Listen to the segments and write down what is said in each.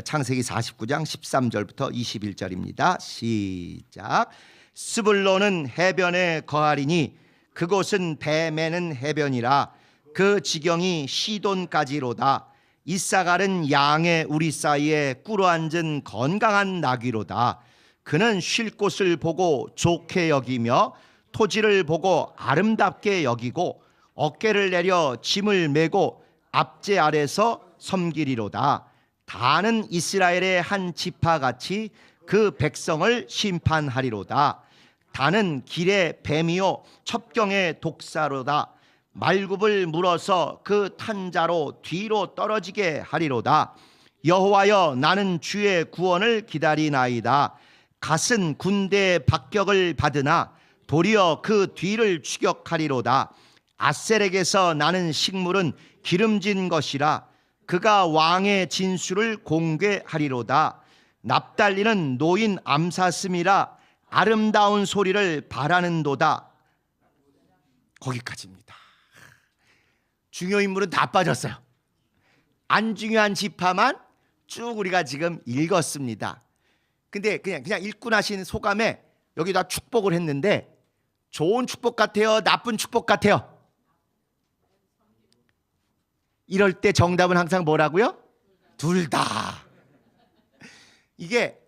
창세기 49장 13절부터 21절입니다. 시작. 스불론은 해변에 거하리니 그곳은 배 매는 해변이라. 그 지경이 시돈까지로다. 이사갈은 양의 우리 사이에 꿇어앉은 건강한 나귀로다. 그는 쉴 곳을 보고 좋게 여기며 토지를 보고 아름답게 여기고 어깨를 내려 짐을 메고 압제 아래서 섬기리로다. 다는 이스라엘의 한 지파같이 그 백성을 심판하리로다. 다는 길의 뱀이요 첩경의 독사로다. 말굽을 물어서 그 탄자로 뒤로 떨어지게 하리로다. 여호와여, 나는 주의 구원을 기다리나이다. 갓은 군대의 박격을 받으나 도리어 그 뒤를 추격하리로다. 아셀에게서 나는 식물은 기름진 것이라. 그가 왕의 진술을 공개하리로다. 납달리는 노인 암사슴이라. 아름다운 소리를 바라는도다. 거기까지입니다. 중요 인물은 다 빠졌어요. 안 중요한 지파만 쭉 우리가 지금 읽었습니다. 근데 그냥 읽고 나신 소감에 여기다 축복을 했는데, 좋은 축복 같아요, 나쁜 축복 같아요? 이럴 때 정답은 항상 뭐라고요? 둘 다. 이게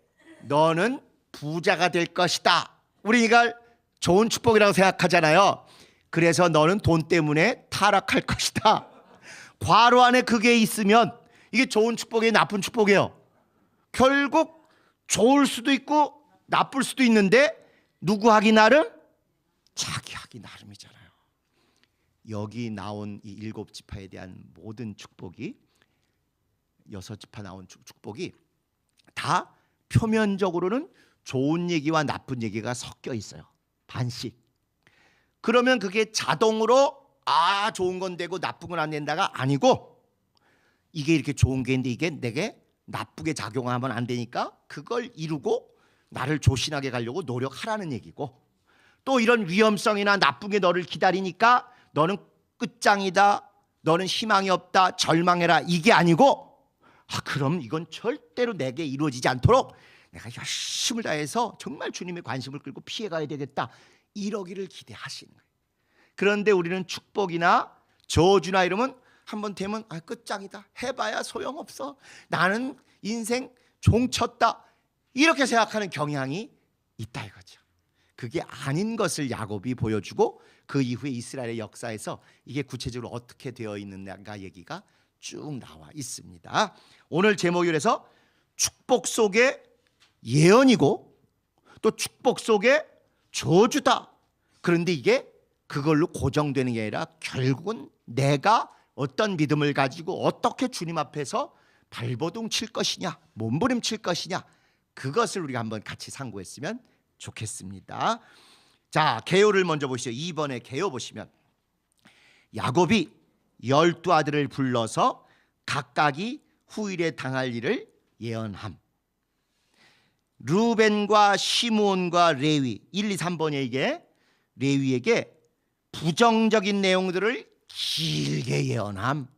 너는 부자가 될 것이다, 우리 이걸 좋은 축복이라고 생각하잖아요. 그래서 너는 돈 때문에 타락할 것이다. 괄호 안에 그게 있으면 이게 좋은 축복이에요, 나쁜 축복이에요? 결국 좋을 수도 있고 나쁠 수도 있는데 누구 하기 나름? 자기 하기 나름이잖아요. 여기 나온 이 7지파에 대한 모든 축복이, 6지파 나온 축복이 다 표면적으로는 좋은 얘기와 나쁜 얘기가 섞여 있어요. 반씩. 그러면 그게 자동으로 좋은 건 되고 나쁜 건 안 된다가 아니고, 이게 이렇게 좋은 게 있는데 이게 내게 나쁘게 작용하면 안 되니까 그걸 이루고 나를 조신하게 가려고 노력하라는 얘기고, 또 이런 위험성이나 나쁜 게 너를 기다리니까 너는 끝장이다, 너는 희망이 없다, 절망해라, 이게 아니고, 그럼 이건 절대로 내게 이루어지지 않도록 내가 열심을 다해서 정말 주님의 관심을 끌고 피해가야 되겠다, 이러기를 기대하시는 거예요. 그런데 우리는 축복이나 저주나 이러면 한번 되면 끝장이다, 해봐야 소용없어, 나는 인생 종쳤다, 이렇게 생각하는 경향이 있다 이거죠. 그게 아닌 것을 야곱이 보여주고, 그 이후에 이스라엘의 역사에서 이게 구체적으로 어떻게 되어 있는가 얘기가 쭉 나와 있습니다. 오늘 제목이 그래서 축복 속에 예언이고 또 축복 속에 저주다. 그런데 이게 그걸로 고정되는 게 아니라 결국은 내가 어떤 믿음을 가지고 어떻게 주님 앞에서 발버둥 칠 것이냐, 몸부림칠 것이냐, 그것을 우리가 한번 같이 상고했으면 좋겠습니다. 자, 개요를 먼저 보시죠. 2번의 개요 보시면 야곱이 12아들을 불러서 각각이 후일에 당할 일을 예언함. 르벤과 시므온과 레위, 1, 2, 3번에게 레위에게 부정적인 내용들을 길게 예언함.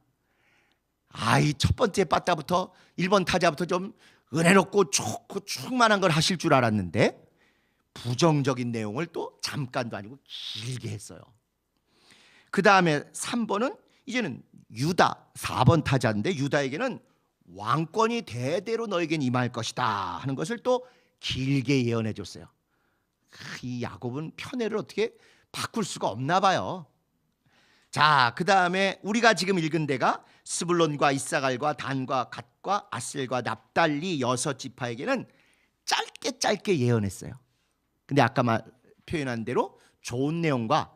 이 첫 번째 빠따부터 1번 타자부터 좀 은혜롭고 좋고 충만한 걸 하실 줄 알았는데 부정적인 내용을 또 잠깐도 아니고 길게 했어요. 그 다음에 3번은 이제는 유다, 4번 타자인데 유다에게는 왕권이 대대로 너에겐 임할 것이다 하는 것을 또 길게 예언해 줬어요. 이 야곱은 편애를 어떻게 바꿀 수가 없나 봐요. 자, 그 다음에 우리가 지금 읽은 데가 스불론과 이사갈과 단과 갓과 아셀과 납달리 6지파에게는 짧게 예언했어요. 근데 아까 표현한 대로 좋은 내용과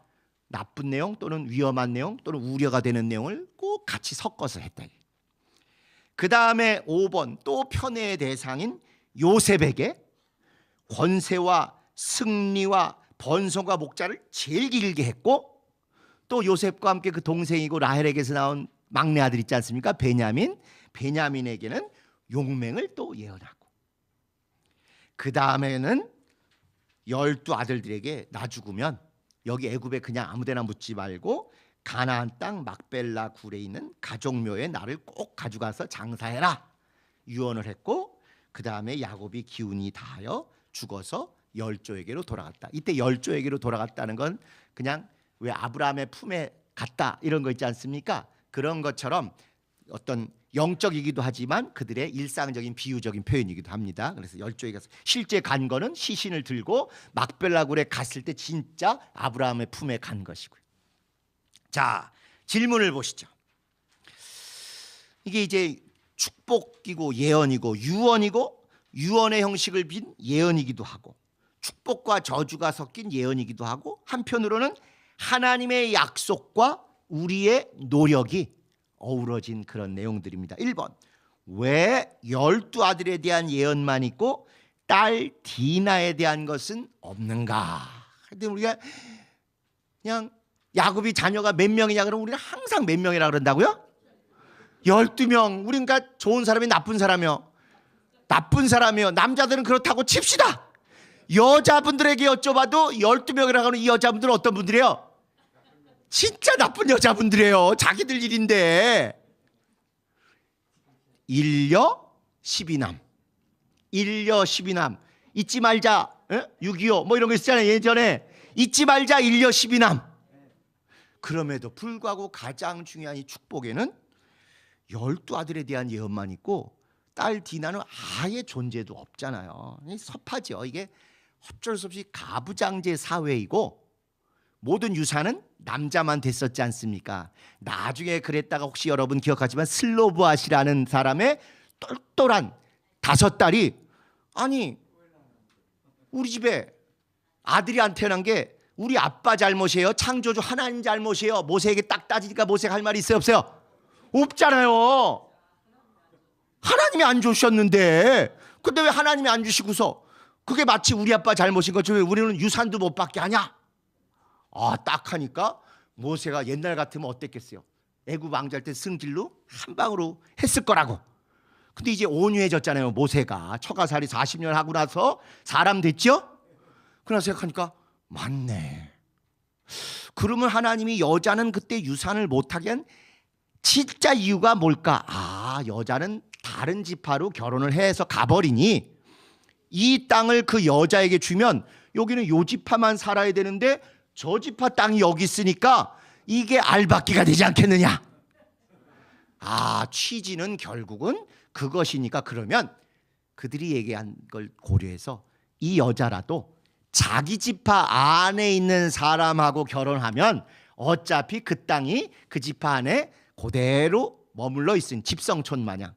나쁜 내용 또는 위험한 내용 또는 우려가 되는 내용을 꼭 같이 섞어서 했다. 그 다음에 5번 또 편애의 대상인 요셉에게 권세와 승리와 번성과 목자를 제일 길게 했고, 또 요셉과 함께 그 동생이고 라헬에게서 나온 막내 아들 있지 않습니까? 베냐민에게는 용맹을 또 예언하고, 그 다음에는 12아들들에게 나 죽으면 여기 애굽에 그냥 아무데나 묻지 말고 가나안 땅 막벨라 굴에 있는 가족묘에 나를 꼭 가져가서 장사해라, 유언을 했고 그 다음에 야곱이 기운이 다하여 죽어서 열조에게로 돌아갔다. 이때 열조에게로 돌아갔다는 건 그냥 왜 아브라함의 품에 갔다 이런 거 있지 않습니까? 그런 것처럼 어떤 영적이기도 하지만 그들의 일상적인 비유적인 표현이기도 합니다. 그래서 열조에 가서 실제 간 거는 시신을 들고 막벨라굴에 갔을 때 진짜 아브라함의 품에 간 것이고요. 자, 질문을 보시죠. 이게 이제 축복이고 예언이고 유언이고 유언의 형식을 빈 예언이기도 하고 축복과 저주가 섞인 예언이기도 하고 한편으로는 하나님의 약속과 우리의 노력이 어우러진 그런 내용들입니다. 1번, 왜 12아들에 대한 예언만 있고 딸 디나에 대한 것은 없는가? 근데 우리가 그냥 야곱이 자녀가 몇 명이냐 그러면 우리는 항상 몇 명이라 그런다고요? 12명. 우리가 좋은 사람이 나쁜 사람이요. 나쁜 사람이요. 남자들은 그렇다고 칩시다. 여자분들에게 여쭤봐도 12명이라고 하는 이 여자분들은 어떤 분들이에요? 진짜 나쁜 여자분들이에요. 자기들 일인데. 일녀 12남. 일녀 12남. 잊지 말자. 6.25 뭐 이런 거 있었잖아요. 예전에. 잊지 말자 일녀 12남. 그럼에도 불구하고 가장 중요한 이 축복에는 12아들에 대한 예언만 있고 딸 디나는 아예 존재도 없잖아요. 섭하죠. 이게 어쩔 수 없이 가부장제 사회이고 모든 유산은 남자만 됐었지 않습니까? 나중에 그랬다가 혹시 여러분 기억하지만 슬로브아시라는 사람의 똘똘한 5딸이 아니 우리 집에 아들이 안 태어난 게 우리 아빠 잘못이에요? 창조주 하나님 잘못이에요? 모세에게 딱 따지니까 모세가 할 말이 있어요? 없어요? 없잖아요. 하나님이 안 주셨는데 근데 왜 하나님이 안 주시고서 그게 마치 우리 아빠 잘못인 것처럼 왜 우리는 유산도 못 받게 하냐? 딱 하니까 모세가 옛날 같으면 어땠겠어요? 애굽 왕자일 때 승질로 한 방으로 했을 거라고. 근데 이제 온유해졌잖아요. 모세가 처가살이 40년 하고 나서 사람 됐죠? 그러나 생각하니까 맞네. 그러면 하나님이 여자는 그때 유산을 못하게 한 진짜 이유가 뭘까? 여자는 다른 지파로 결혼을 해서 가버리니 이 땅을 그 여자에게 주면 여기는 요 지파만 살아야 되는데 저 지파 땅이 여기 있으니까 이게 알박기가 되지 않겠느냐? 취지는 결국은 그것이니까 그러면 그들이 얘기한 걸 고려해서 이 여자라도 자기 지파 안에 있는 사람하고 결혼하면 어차피 그 땅이 그 지파 안에 그대로 머물러 있은 집성촌 마냥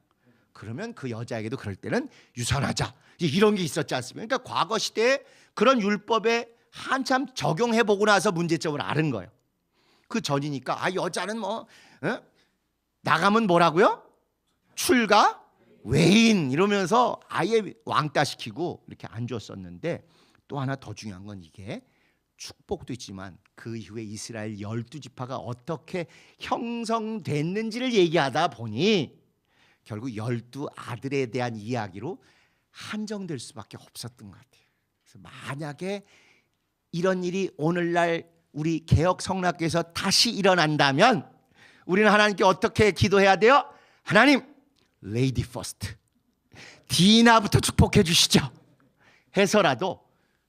그러면 그 여자에게도 그럴 때는 유산하자 이런 게 있었지 않습니까? 그러니까 과거 시대에 그런 율법에 한참 적용해보고 나서 문제점을 아는 거예요. 그 전이니까 여자는 뭐 나가면 뭐라고요? 출가 외인 이러면서 아예 왕따시키고 이렇게 안 줬었는데 또 하나 더 중요한 건 이게 축복도 있지만 그 이후에 이스라엘 12지파가 어떻게 형성됐는지를 얘기하다 보니 결국 12아들에 대한 이야기로 한정될 수밖에 없었던 것 같아요. 그래서 만약에 이런 일이 오늘날 우리 개혁 성락교에서 다시 일어난다면 우리는 하나님께 어떻게 기도해야 돼요? 하나님, 레이디 퍼스트 디나부터 축복해 주시죠 해서라도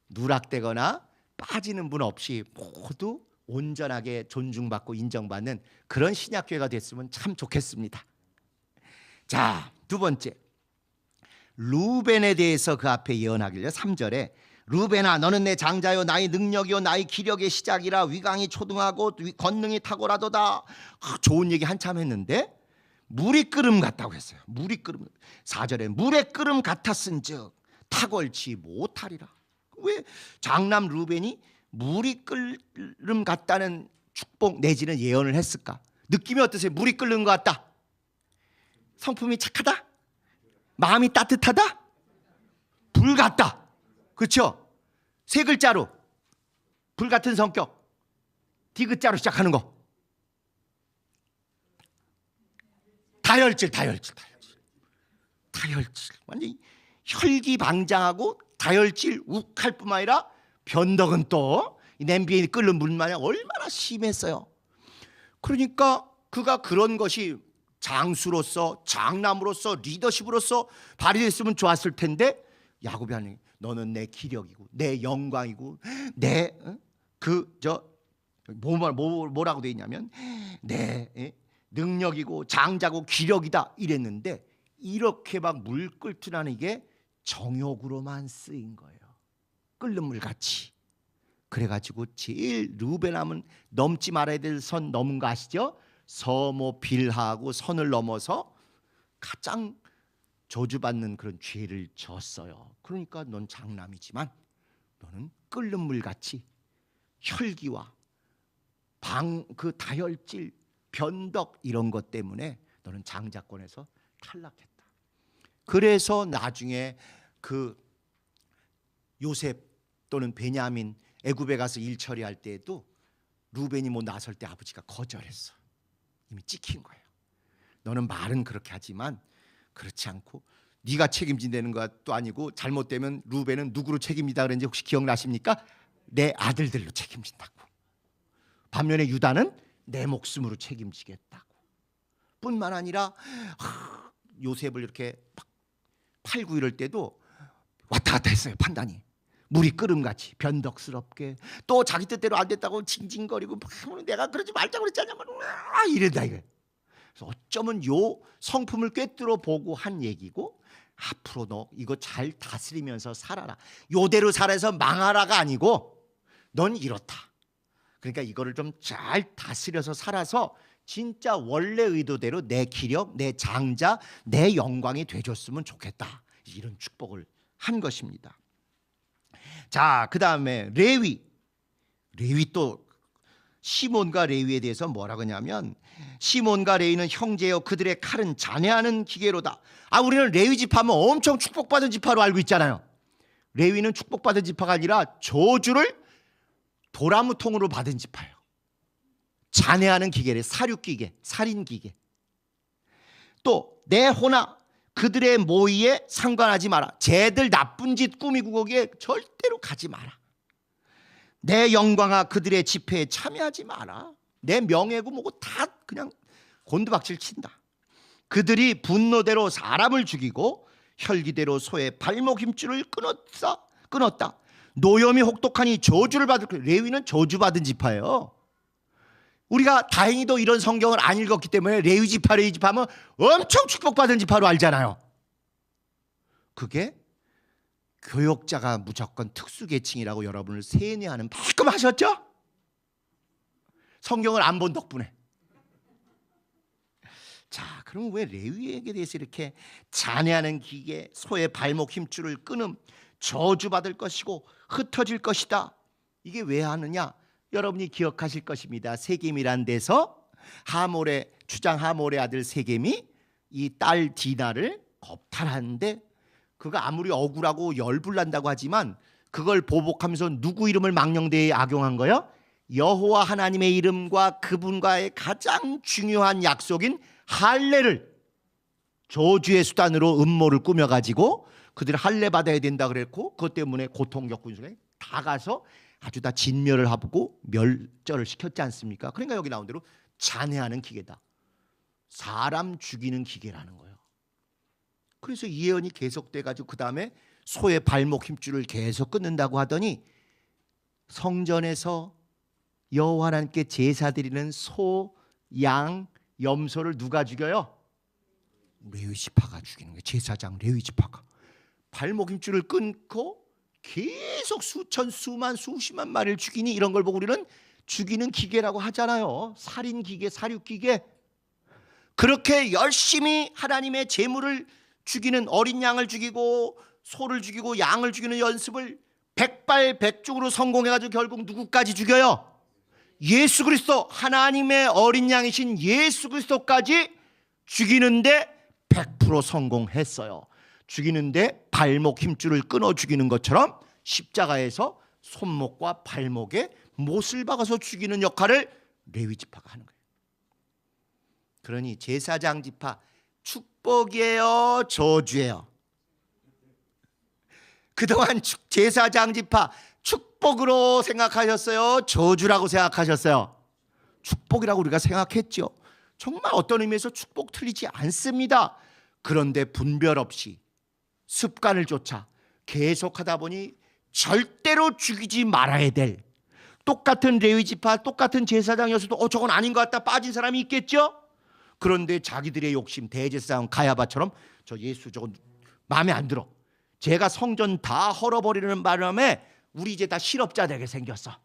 누락되거나 빠지는 분 없이 모두 온전하게 존중받고 인정받는 그런 신약교회가 됐으면 참 좋겠습니다. 자, 두 번째, 루벤에 대해서 그 앞에 예언하길래 3절에 루벤아 너는 내 장자요 나의 능력이요 나의 기력의 시작이라 위강이 초등하고 권능이 탁월하도다. 좋은 얘기 한참 했는데 물이 끓음 같다고 했어요. 물이 끓음. 4절에 물의 끓음 같았은즉 탁월치 못하리라. 왜 장남 루벤이 물이 끓음 같다는 축복 내지는 예언을 했을까? 느낌이 어떠세요? 물이 끓는 것 같다. 성품이 착하다? 마음이 따뜻하다? 불 같다. 그렇죠? 세 글자로 불 같은 성격. 디귿자로 시작하는 거. 다혈질. 완전히 혈기방장하고 다혈질 욱할 뿐만 아니라 변덕은 또 냄비에 끓는 물 마냥 얼마나 심했어요. 그러니까 그가 그런 것이 장수로서, 장남으로서, 리더십으로서 발휘됐으면 좋았을 텐데 야곱이 하는, 너는 내 기력이고 내 영광이고 내 뭐라고 돼 있냐면 내 능력이고 장자고 기력이다 이랬는데, 이렇게 막 물 끓듯하는 이게 정욕으로만 쓰인 거예요. 끓는 물같이. 그래가지고 제일 르우벤하면 넘지 말아야 될 선 넘은 거 아시죠? 서모 빌하고 선을 넘어서 가장 저주받는 그런 죄를 졌어요. 그러니까 넌 장남이지만 너는 끓는 물같이 혈기와 그 다혈질, 변덕 이런 것 때문에 너는 장자권에서 탈락했다. 그래서 나중에 그 요셉 또는 베냐민 애굽에 가서 일 처리할 때에도 루벤이 뭐 나설 때 아버지가 거절했어. 이미 찍힌 거예요. 너는 말은 그렇게 하지만 그렇지 않고 네가 책임진다는 것도 아니고, 잘못되면 루벤은 누구로 책임지다 그랬는지 혹시 기억나십니까? 내 아들들로 책임진다고. 반면에 유다는 내 목숨으로 책임지겠다고. 뿐만 아니라 요셉을 이렇게 막 팔고 이럴 때도 왔다 갔다 했어요. 판단이 물이 끓음같이 변덕스럽게, 또 자기 뜻대로 안 됐다고 징징거리고 내가 그러지 말자고 그랬잖아 이랬다 이거예요. 그래서 어쩌면 요 성품을 꿰뚫어 보고 한 얘기고, 앞으로 너 이거 잘 다스리면서 살아라, 요대로 살아서 망하라가 아니고 넌 이렇다. 그러니까 이거를 좀 잘 다스려서 살아서 진짜 원래 의도대로 내 기력, 내 장자, 내 영광이 되줬으면 좋겠다. 이런 축복을 한 것입니다. 자, 그 다음에 레위 또 시몬과 레위에 대해서 뭐라고 하냐면, 시몬과 레위는 형제여 그들의 칼은 잔해하는 기계로다. 우리는 레위 지파면 엄청 축복받은 지파로 알고 있잖아요. 레위는 축복받은 지파가 아니라 저주를 도라무통으로 받은 지파예요. 잔해하는 기계래. 사륙기계, 살인기계. 또 내 호나 그들의 모의에 상관하지 마라. 쟤들 나쁜 짓 꾸미고 거기에 절대로 가지 마라. 내 영광아 그들의 집회에 참여하지 마라. 내 명예고 뭐고 다 그냥 곤두박질 친다. 그들이 분노대로 사람을 죽이고 혈기대로 소의 발목 힘줄을 끊었다. 노염이 혹독하니 저주를 받을 거예요. 레위는 저주받은 지파예요. 우리가 다행히도 이런 성경을 안 읽었기 때문에 레위 지파면 엄청 축복받은 지파로 알잖아요. 그게 교역자가 무조건 특수계층이라고 여러분을 세뇌하는 만큼 하셨죠? 성경을 안 본 덕분에. 자, 그럼 왜 레위에게 대해서 이렇게 잔해하는 기계, 소의 발목 힘줄을 끊음, 저주받을 것이고 흩어질 것이다. 이게 왜 하느냐? 여러분이 기억하실 것입니다. 세겜이란 데서 주장 하몰의 아들 세겜이 이 딸 디나를 겁탈하는데, 그가 아무리 억울하고 열불난다고 하지만 그걸 보복하면서 누구 이름을 망령되이 악용한 거예요? 여호와 하나님의 이름과 그분과의 가장 중요한 약속인 할례를 저주의 수단으로 음모를 꾸며가지고 그들이 할례 받아야 된다 그랬고, 그것 때문에 고통 겪은 중에 다 가서 아주 다 진멸을 하고 멸절을 시켰지 않습니까? 그러니까 여기 나온 대로 잔해하는 기계다. 사람 죽이는 기계라는 거예요. 그래서 이 예언이 계속돼가지고 그 다음에 소의 발목 힘줄을 계속 끊는다고 하더니, 성전에서 여호와 하나님께 제사 드리는 소, 양, 염소를 누가 죽여요? 레위 지파가 죽이는 거예요. 제사장 레위 지파가 발목 힘줄을 끊고 계속 수만 수십만 마리를 죽이니, 이런 걸 보고 우리는 죽이는 기계라고 하잖아요. 살인기계, 사륙기계. 그렇게 열심히 하나님의 제물을 죽이는, 어린 양을 죽이고 소를 죽이고 양을 죽이는 연습을 백발백중으로 성공해가지고 결국 누구까지 죽여요? 예수 그리스도, 하나님의 어린 양이신 예수 그리스도까지 죽이는데 100% 성공했어요. 죽이는데 발목 힘줄을 끊어 죽이는 것처럼 십자가에서 손목과 발목에 못을 박아서 죽이는 역할을 레위 지파가 하는 거예요. 그러니 제사장 지파 축복이에요, 저주예요? 그동안 제사장 지파 축복으로 생각하셨어요, 저주라고 생각하셨어요? 축복이라고 우리가 생각했죠. 정말 어떤 의미에서 축복 틀리지 않습니다. 그런데 분별 없이 습관을 쫓아 계속하다 보니 절대로 죽이지 말아야 될 똑같은 레위 지파, 똑같은 제사장이었어도 저건 아닌 것 같다 빠진 사람이 있겠죠. 그런데 자기들의 욕심, 대제사장 가야바처럼 저 예수 저건 마음에 안 들어. 제가 성전 다 헐어버리는 바람에 우리 이제 다 실업자 되게 생겼어.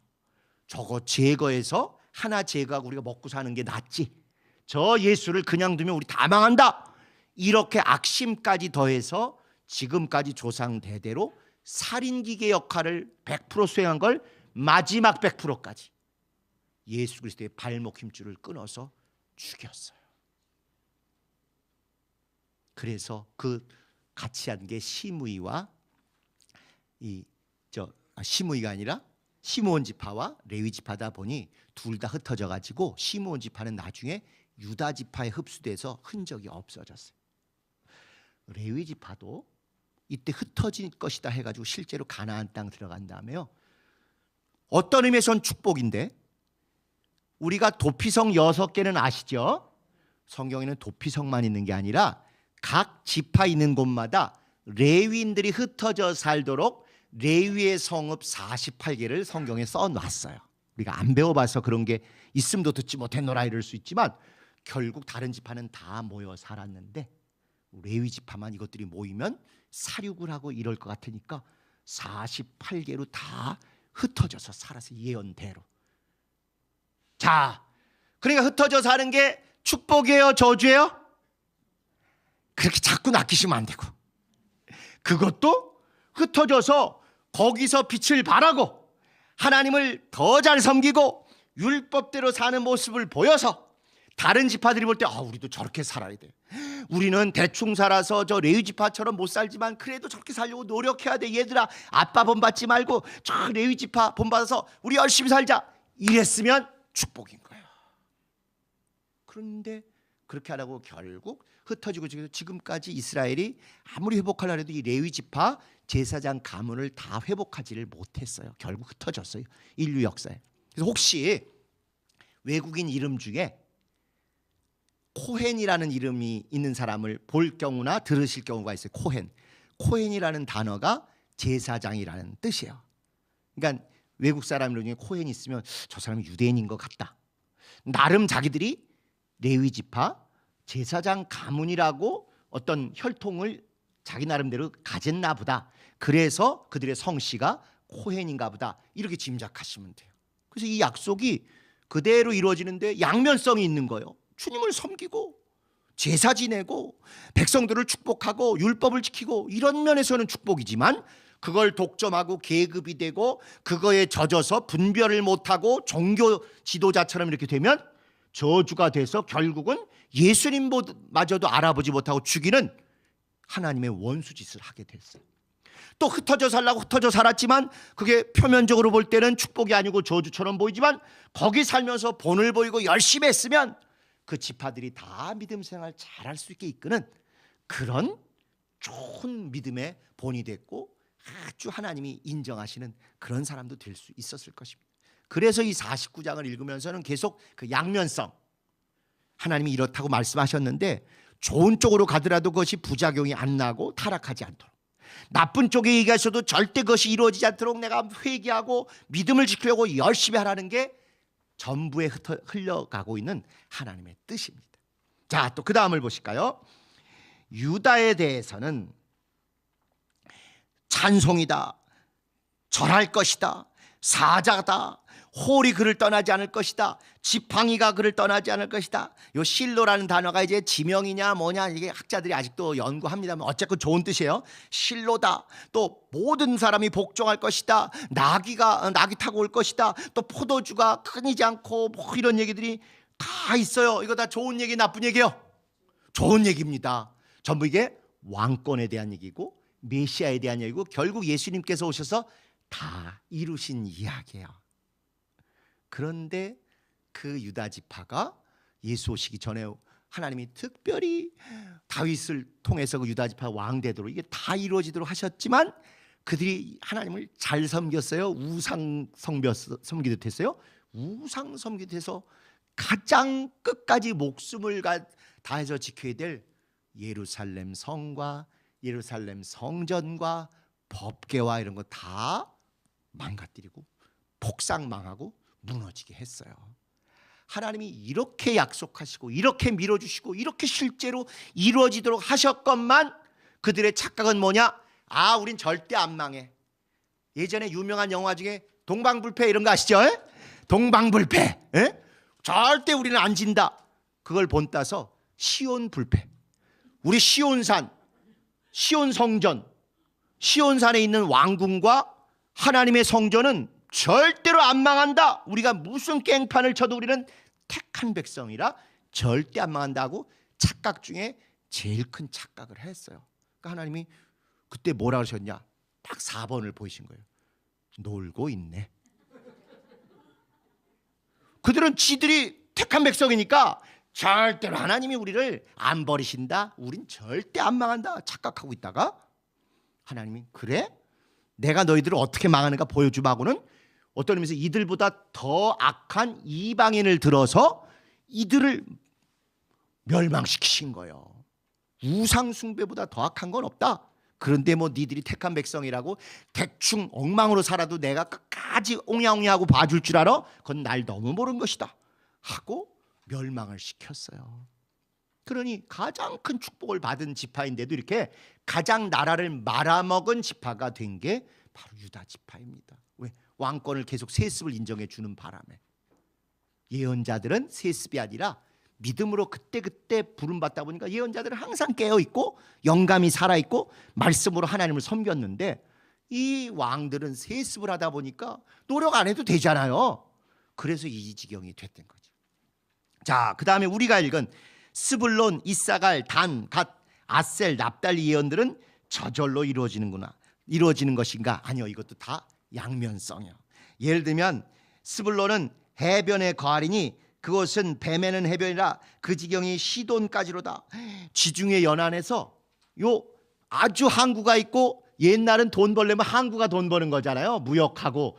저거 제거해서 하나 제거하고 우리가 먹고 사는 게 낫지. 저 예수를 그냥 두면 우리 다 망한다. 이렇게 악심까지 더해서 지금까지 조상 대대로 살인기계 역할을 100% 수행한 걸 마지막 100%까지 예수 그리스도의 발목 힘줄을 끊어서 죽였어요. 그래서 그 같이 한 게 시므이와 시므이가 아니라 시므온 지파와 레위 지파다 보니 둘 다 흩어져 가지고 시므온 지파는 나중에 유다 지파에 흡수돼서 흔적이 없어졌어요. 레위 지파도 이때 흩어질 것이다 해가지고 실제로 가나안 땅 들어간 다음에요. 어떤 의미에선 축복인데 우리가 도피성 6개는 아시죠? 성경에는 도피성만 있는 게 아니라 각 지파 있는 곳마다 레위인들이 흩어져 살도록 레위의 성읍 48개를 성경에 써놨어요. 우리가 안 배워봐서 그런 게 있음도 듣지 못했노라 이럴 수 있지만 결국 다른 지파는 다 모여 살았는데 레위 지파만 이것들이 모이면 사륙을 하고 이럴 것 같으니까 48개로 다 흩어져서 살아서 예언대로. 자, 그러니까 흩어져 사는 게 축복이에요, 저주예요? 그렇게 자꾸 낚이시면 안 되고, 그것도 흩어져서 거기서 빛을 발하고 하나님을 더 잘 섬기고 율법대로 사는 모습을 보여서 다른 지파들이 볼 때 우리도 저렇게 살아야 돼. 우리는 대충 살아서 저 레위 지파처럼 못 살지만 그래도 저렇게 살려고 노력해야 돼. 얘들아, 아빠 본받지 말고 저 레위 지파 본받아서 우리 열심히 살자. 이랬으면 축복인 거예요. 그런데 그렇게 하라고 결국 흩어지고 지금까지 이스라엘이 아무리 회복하려 해도 이 레위 지파 제사장 가문을 다 회복하지를 못했어요. 결국 흩어졌어요. 인류 역사에. 그래서 혹시 외국인 이름 중에 코헨이라는 이름이 있는 사람을 볼 경우나 들으실 경우가 있어요. 코헨이라는 단어가 제사장이라는 뜻이에요. 그러니까 외국 사람 중에 코헨이 있으면 저 사람이 유대인인 것 같다. 나름 자기들이 레위 지파 제사장 가문이라고 어떤 혈통을 자기 나름대로 가졌나 보다. 그래서 그들의 성씨가 코헨인가 보다. 이렇게 짐작하시면 돼요. 그래서 이 약속이 그대로 이루어지는데 양면성이 있는 거예요. 주님을 섬기고 제사 지내고 백성들을 축복하고 율법을 지키고 이런 면에서는 축복이지만 그걸 독점하고 계급이 되고 그거에 젖어서 분별을 못하고 종교 지도자처럼 이렇게 되면 저주가 돼서 결국은 예수님마저도 알아보지 못하고 죽이는 하나님의 원수짓을 하게 됐어요. 또 흩어져 살라고 흩어져 살았지만 그게 표면적으로 볼 때는 축복이 아니고 저주처럼 보이지만 거기 살면서 본을 보이고 열심히 했으면 그 지파들이 다 믿음 생활 잘할 수 있게 이끄는 그런 좋은 믿음의 본이 됐고 아주 하나님이 인정하시는 그런 사람도 될 수 있었을 것입니다. 그래서 이 49장을 읽으면서는 계속 그 양면성, 하나님이 이렇다고 말씀하셨는데 좋은 쪽으로 가더라도 그것이 부작용이 안 나고 타락하지 않도록, 나쁜 쪽에 얘기하셔도 절대 그것이 이루어지지 않도록 내가 회개하고 믿음을 지키려고 열심히 하라는 게 전부에 흘러가고 있는 하나님의 뜻입니다. 자, 또 그 다음을 보실까요? 유다에 대해서는 찬송이다, 절할 것이다, 사자다, 홀이 그를 떠나지 않을 것이다, 지팡이가 그를 떠나지 않을 것이다. 요 실로라는 단어가 이제 지명이냐 뭐냐 이게 학자들이 아직도 연구합니다만 어쨌건 좋은 뜻이에요. 실로다. 또 모든 사람이 복종할 것이다. 나귀 타고 올 것이다. 또 포도주가 끊이지 않고 뭐 이런 얘기들이 다 있어요. 이거 다 좋은 얘기 나쁜 얘기예요? 좋은 얘기입니다. 전부 이게 왕권에 대한 얘기고 메시아에 대한 얘기고 결국 예수님께서 오셔서 다 이루신 이야기예요. 그런데 그 유다 지파가 예수 오시기 전에 하나님이 특별히 다윗을 통해서 그 유다 지파 왕 되도록 이게 다 이루어지도록 하셨지만 그들이 하나님을 잘 섬겼어요? 우상 섬기듯 했어요? 우상 섬기듯 해서 가장 끝까지 목숨을 다해서 지켜야 될 예루살렘 성과 예루살렘 성전과 법궤와 이런 거 다 망가뜨리고 폭삭망하고 무너지게 했어요. 하나님이 이렇게 약속하시고 이렇게 밀어주시고 이렇게 실제로 이루어지도록 하셨건만 그들의 착각은 뭐냐? 아, 우린 절대 안 망해. 예전에 유명한 영화 중에 동방불패 이런 거 아시죠? 동방불패. 에? 절대 우리는 안 진다. 그걸 본따서 시온불패. 우리 시온산, 시온성전, 시온산에 있는 왕궁과 하나님의 성전은 절대로 안 망한다. 우리가 무슨 깽판을 쳐도 우리는 택한 백성이라 절대 안 망한다고 착각 중에 제일 큰 착각을 했어요. 그러니까 하나님이 그때 뭐라 그러셨냐? 딱 4번을 보이신 거예요. 놀고 있네. 그들은 지들이 택한 백성이니까 절대로 하나님이 우리를 안 버리신다. 우린 절대 안 망한다. 착각하고 있다가 하나님이 그래? 내가 너희들을 어떻게 망하는가 보여주마고는 어떤 의미에서 이들보다 더 악한 이방인을 들어서 이들을 멸망시키신 거예요. 우상 숭배보다 더 악한 건 없다. 그런데 뭐 니들이 택한 백성이라고 대충 엉망으로 살아도 내가 끝까지 옹야옹야하고 봐줄 줄 알아? 그건 날 너무 모르는 것이다 하고 멸망을 시켰어요. 그러니 가장 큰 축복을 받은 지파인데도 이렇게 가장 나라를 말아먹은 지파가 된 게 바로 유다 지파입니다. 왜? 왕권을 계속 세습을 인정해 주는 바람에. 예언자들은 세습이 아니라 믿음으로 그때그때 부름받다 보니까 예언자들은 항상 깨어있고 영감이 살아있고 말씀으로 하나님을 섬겼는데 이 왕들은 세습을 하다 보니까 노력 안 해도 되잖아요. 그래서 이 지경이 됐던 거죠. 자, 그 다음에 우리가 읽은 스불론, 이사갈, 단, 갓, 아셀, 납달리 예언들은 저절로 이루어지는 것인가? 아니요, 이것도 다 양면성이요. 예를 들면 스불론은 해변의 거할이니 그것은 뱀에는 해변이라 그 지경이 시돈까지로다. 지중해 연안에서 요 아주 항구가 있고 옛날은 돈 벌려면 항구가 돈 버는 거잖아요. 무역하고.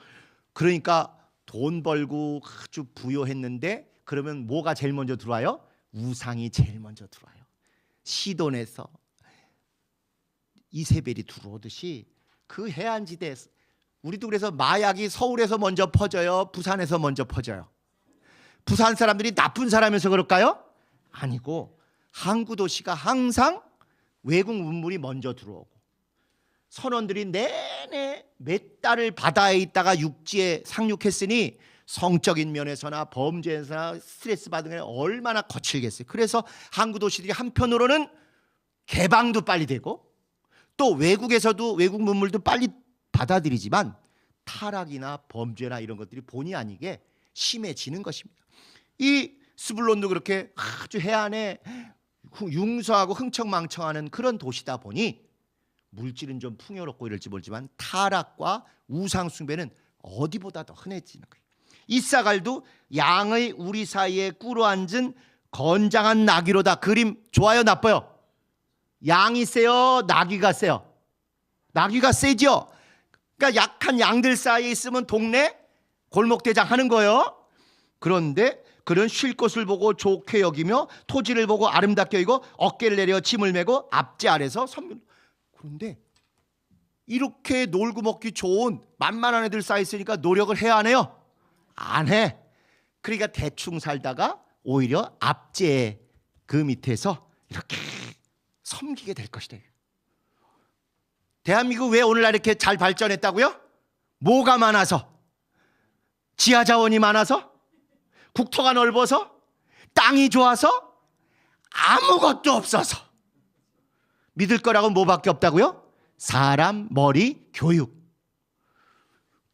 그러니까 돈 벌고 아주 부유했는데 그러면 뭐가 제일 먼저 들어와요? 우상이 제일 먼저 들어와요. 시돈에서 이세벨이 들어오듯이 그 해안지대 우리도 그래서 마약이 서울에서 먼저 퍼져요? 부산에서 먼저 퍼져요? 부산 사람들이 나쁜 사람이어서 그럴까요? 아니고 항구 도시가 항상 외국 문물이 먼저 들어오고 선원들이 내내 몇 달을 바다에 있다가 육지에 상륙했으니 성적인 면에서나 범죄에서나 스트레스 받은 게 얼마나 거칠겠어요. 그래서 항구 도시들이 한편으로는 개방도 빨리 되고 또 외국에서도 외국 문물도 빨리 받아들이지만 타락이나 범죄나 이런 것들이 본의 아니게 심해지는 것입니다. 이 스불론도 그렇게 아주 해안에 융서하고 흥청망청하는 그런 도시다 보니 물질은 좀 풍요롭고 이럴지 모르지만 타락과 우상 숭배는 어디보다 더 흔해지는 거예요. 이사갈도 양의 우리 사이에 꿇어앉은 건장한 나귀로다. 그림 좋아요, 나빠요? 양이 세요, 나귀가 세요? 나귀가 세죠. 그러니까 약한 양들 사이에 있으면 동네 골목대장 하는 거예요. 그런데 그런 쉴 곳을 보고 좋게 여기며 토지를 보고 아름답게 여기고 어깨를 내려 짐을 메고 앞제 아래서 섬. 그런데 이렇게 놀고 먹기 좋은 만만한 애들 쌓여 있으니까 노력을 해야 안 해요? 안 해. 그러니까 대충 살다가 오히려 앞제 그 밑에서 이렇게 섬기게 될 것이다. 대한민국 왜 오늘날 이렇게 잘 발전했다고요? 뭐가 많아서? 지하 자원이 많아서? 국토가 넓어서? 땅이 좋아서? 아무것도 없어서. 믿을 거라고 뭐밖에 없다고요? 사람, 머리, 교육.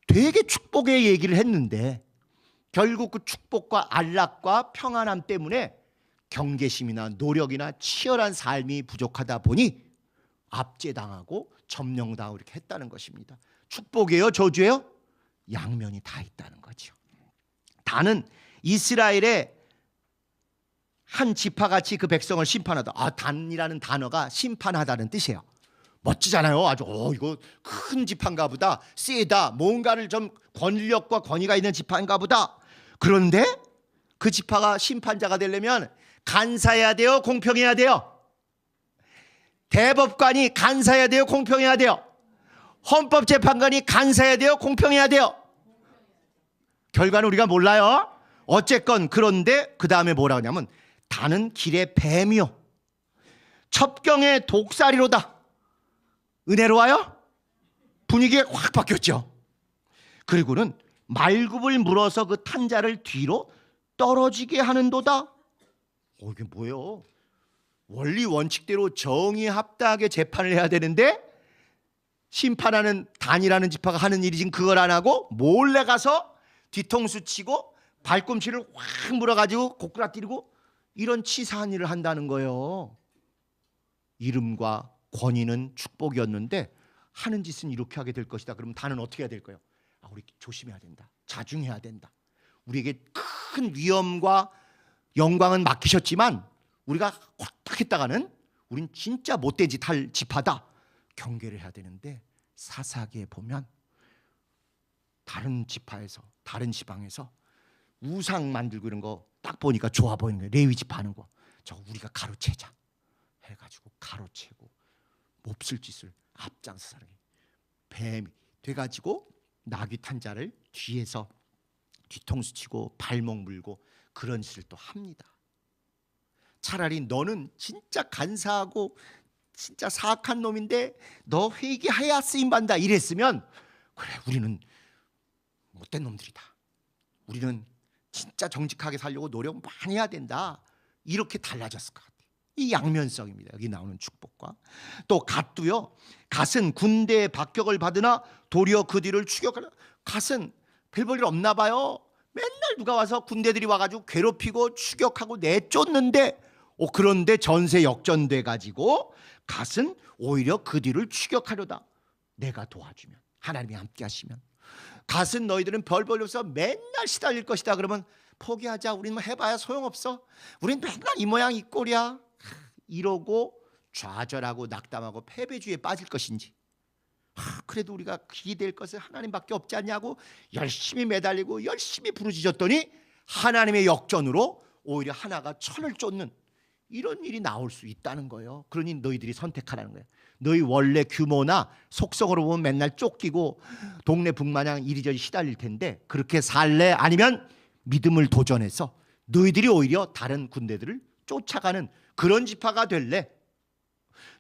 되게 축복의 얘기를 했는데 결국 그 축복과 안락과 평안함 때문에 경계심이나 노력이나 치열한 삶이 부족하다 보니 압제당하고 점령당하고 이렇게 했다는 것입니다. 축복이에요? 저주예요? 양면이 다 있다는 거죠. 단은 이스라엘의 한 지파같이 그 백성을 심판하다. 단이라는 단어가 심판하다는 뜻이에요. 멋지잖아요. 아주 이거 큰 지파인가 보다. 세다. 뭔가를 좀 권력과 권위가 있는 지파인가 보다. 그런데 그 지파가 심판자가 되려면 간사해야 돼요, 공평해야 돼요? 대법관이 간사해야 돼요, 공평해야 돼요? 헌법재판관이 간사해야 돼요, 공평해야 돼요? 결과는 우리가 몰라요. 어쨌건 그런데 그 다음에 뭐라 하냐면 다는 길의 뱀이요 첩경의 독사리로다. 은혜로워요? 분위기가 확 바뀌었죠. 그리고는 말굽을 물어서 그 탄자를 뒤로 떨어지게 하는도다. 이게 뭐예요? 원리 원칙대로 정의합당하게 재판을 해야 되는데 심판하는 단이라는 지파가 하는 일이 지금 그걸 안 하고 몰래 가서 뒤통수 치고 발꿈치를 확 물어가지고 고꾸라뜨리고 이런 치사한 일을 한다는 거예요. 이름과 권위는 축복이었는데 하는 짓은 이렇게 하게 될 것이다. 그러면 단은 어떻게 해야 될 거예요? 우리 조심해야 된다. 자중해야 된다. 우리에게 큰 위엄과 영광은 맡기셨지만 우리가 확 했다가는 우린 진짜 못된 짓 할 지파다. 경계를 해야 되는데 사사기에 보면 다른 지파에서 다른 지방에서 우상 만들고 이런 거 딱 보니까 좋아 보이는 거예요. 레위 지파 하는 거. 저거 우리가 가로채자 해가지고 가로채고 몹쓸 짓을 앞장서 사는 뱀이 돼가지고 나귀 탄자를 뒤에서 뒤통수 치고 발목 물고 그런 짓을 또 합니다. 차라리 너는 진짜 간사하고 진짜 사악한 놈인데 너 회개해야 쓰임받는다 이랬으면 그래 우리는 못된 놈들이다. 우리는 진짜 정직하게 살려고 노력 많이 해야 된다. 이렇게 달라졌을 것 같아요. 이 양면성입니다. 여기 나오는 축복과 또 갓도요. 갓은 군대의 박격을 받으나 도리어 그 뒤를 추격하라. 갓은 별 볼 일 없나 봐요. 맨날 누가 와서 군대들이 와가지고 괴롭히고 추격하고 내쫓는데 그런데 전세 역전돼 가지고 갓은 오히려 그 뒤를 추격하려다. 내가 도와주면 하나님이 함께 하시면 갓은 너희들은 별 볼 일 없어 맨날 시달릴 것이다. 그러면 포기하자. 우리는 뭐 해봐야 소용없어. 우린 맨날 이 모양 이 꼴이야. 이러고 좌절하고 낙담하고 패배주의에 빠질 것인지 그래도 우리가 기댈 것은 하나님밖에 없지 않냐고 열심히 매달리고 열심히 부르짖었더니 하나님의 역전으로 오히려 하나가 천을 쫓는 이런 일이 나올 수 있다는 거예요. 그러니 너희들이 선택하라는 거예요. 너희 원래 규모나 속성으로 보면 맨날 쫓기고 동네 북마냥 이리저리 시달릴 텐데 그렇게 살래? 아니면 믿음을 도전해서 너희들이 오히려 다른 군대들을 쫓아가는 그런 지파가 될래?